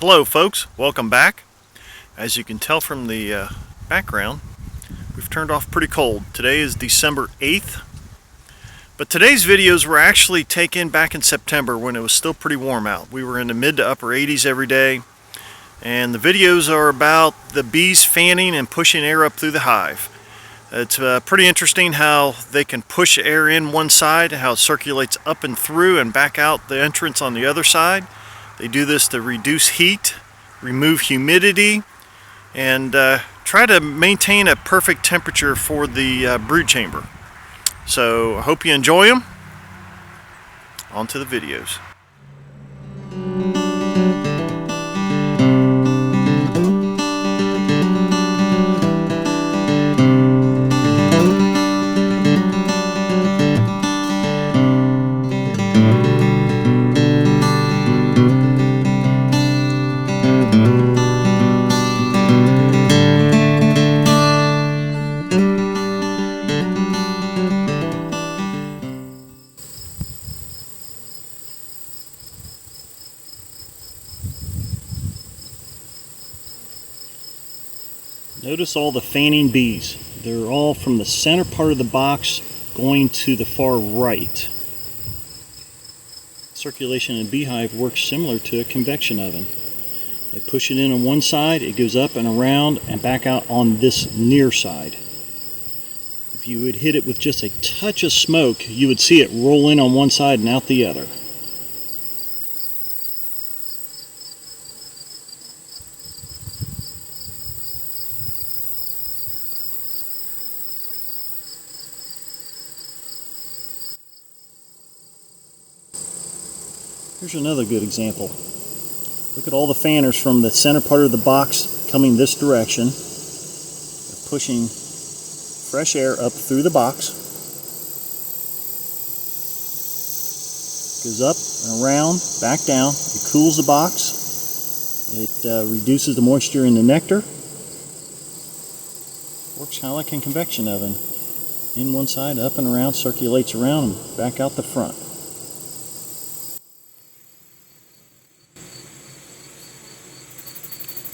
Hello folks, welcome back. As you can tell from the background, we've turned off pretty cold. Today is December 8th, but today's videos were actually taken back in September when it was still pretty warm out. We were in the mid to upper 80s every day, and the videos are about the bees fanning and pushing air up through the hive. It's pretty interesting how they can push air in one side, how it circulates up and through and back out the entrance on the other side. They do this to reduce heat, remove humidity, and try to maintain a perfect temperature for the brood chamber. So I hope you enjoy them. On to the videos. Notice all the fanning bees. They're all from the center part of the box going to the far right. Circulation in a beehive works similar to a convection oven. They push it in on one side, it goes up and around and back out on this near side. If you would hit it with just a touch of smoke, you would see it roll in on one side and out the other. Here's another good example. Look at all the fanners from the center part of the box coming this direction. They're pushing fresh air up through the box. Goes up and around, back down. It cools the box. It reduces the moisture in the nectar. Works kind of like a convection oven. In one side, up and around, circulates around and back out the front.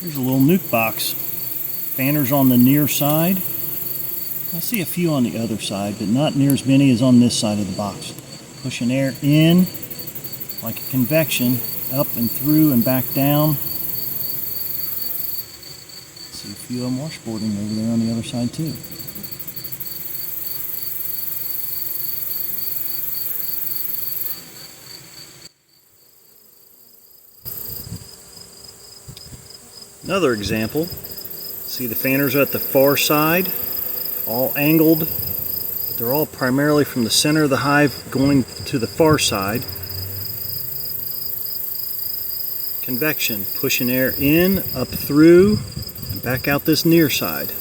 Here's a little nuke box. Fanners on the near side. I see a few on the other side, but not near as many as on this side of the box. Pushing air in like a convection, up and through and back down. See a few of them washboarding over there on the other side too. Another example, see the fanners are at the far side, all angled, but they're all primarily from the center of the hive going to the far side. Convection, pushing air in, up through, and back out this near side.